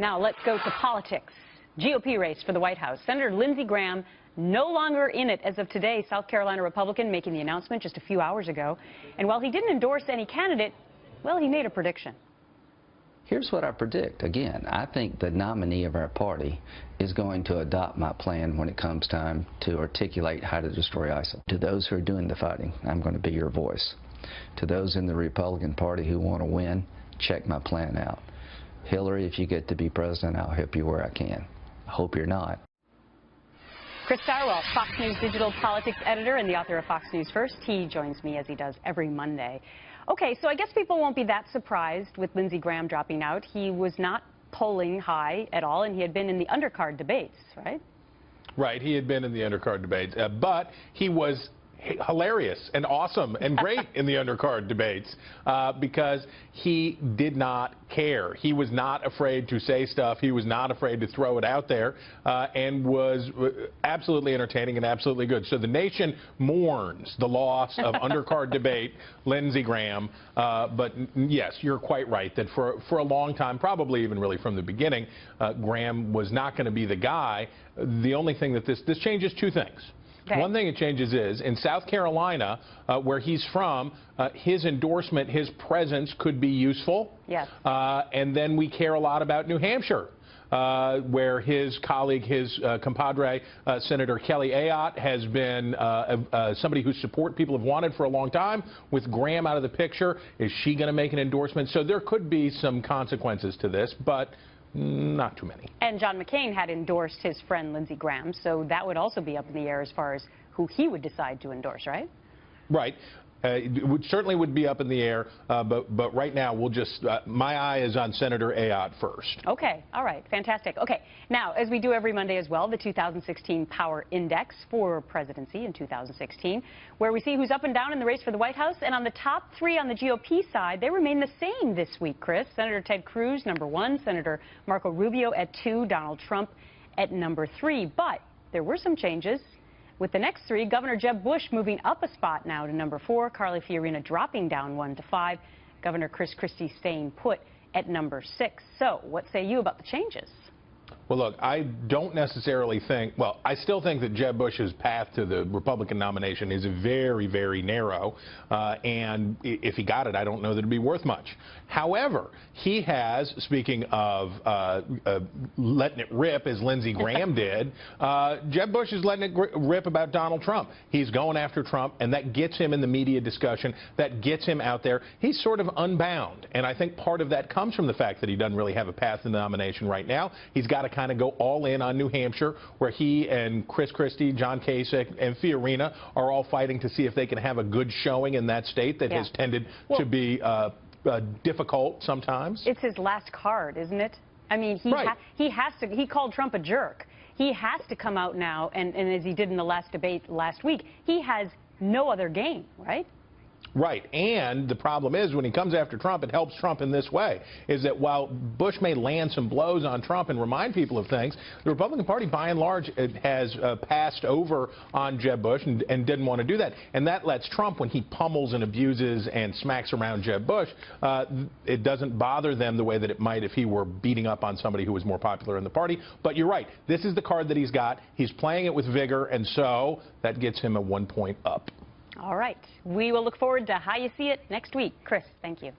Now let's go to politics. GOP race for the White House. Senator Lindsey Graham no longer in it as of today. South Carolina Republican making the announcement just a few hours ago. And while he didn't endorse any candidate, well, he made a prediction. Here's what I predict. Again, I think the nominee of our party is going to adopt my plan when it comes time to articulate how to destroy ISIL. To those who are doing the fighting, I'm going to be your voice. To those in the Republican Party who want to win, check my plan out. Hillary, if you get to be president, I'll help you where I can. I hope you're not. Chris Stirewalt, Fox News digital politics editor and the author of Fox News First. He joins me as he does every Monday. Okay, so I guess people won't be that surprised with Lindsey Graham dropping out. He was not polling high at all, and he had been in the undercard debates, right? Right, he had been in the undercard debates, but he was hilarious and awesome and great in the undercard debates because he did not care. He was not afraid to say stuff. He was not afraid to throw it out there and was absolutely entertaining and absolutely good. So the nation mourns the loss of undercard debate Lindsey Graham. But yes, you're quite right that for a long time, probably even really from the beginning, Graham was not going to be the guy. The only thing that this changes two things. Okay. One thing it changes is, in South Carolina, where he's from, his endorsement, his presence could be useful. Yes. And then we care a lot about New Hampshire, where his colleague, his compadre, Senator Kelly Ayotte, has been somebody whose support people have wanted for a long time. With Graham out of the picture, is she going to make an endorsement? So there could be some consequences to this, but not too many. And John McCain had endorsed his friend Lindsey Graham, so that would also be up in the air as far as who he would decide to endorse, right? Right. It certainly would be up in the air, but right now we'll just, my eye is on Senator Ayotte first. Okay, all right, fantastic. Okay, now, as we do every Monday as well, the 2016 Power Index for presidency in 2016, where we see who's up and down in the race for the White House, and on the top three on the GOP side, they remain the same this week, Chris. Senator Ted Cruz, #1, Senator Marco Rubio at 2, Donald Trump at #3, but there were some changes. With the next three, Governor Jeb Bush moving up a spot now to #4, Carly Fiorina dropping down 1 to 5, Governor Chris Christie staying put at #6. So what say you about the changes? Well, look, I don't necessarily think, well, I still think that Jeb Bush's path to the Republican nomination is very, very narrow, and if he got it, I don't know that it'd be worth much. However, he has, speaking of letting it rip as Lindsey Graham did, Jeb Bush is letting it rip about Donald Trump. He's going after Trump, and that gets him in the media discussion, that gets him out there. He's sort of unbound, and I think part of that comes from the fact that he doesn't really have a path to the nomination right now. He's got to kind of go all in on New Hampshire, where he and Chris Christie, John Kasich, and Fiorina are all fighting to see if they can have a good showing in that state that has tended to be difficult sometimes. It's his last card, isn't it? I mean, he has to. He called Trump a jerk. He has to come out now, and as he did in the last debate last week, he has no other game, right? Right, and the problem is when he comes after Trump, it helps Trump in this way, is that while Bush may land some blows on Trump and remind people of things, the Republican Party, by and large, has passed over on Jeb Bush and didn't want to do that. And that lets Trump, when he pummels and abuses and smacks around Jeb Bush, it doesn't bother them the way that it might if he were beating up on somebody who was more popular in the party. But you're right, this is the card that he's got. He's playing it with vigor, and so that gets him a 1 point up. All right. We will look forward to how you see it next week. Chris, thank you.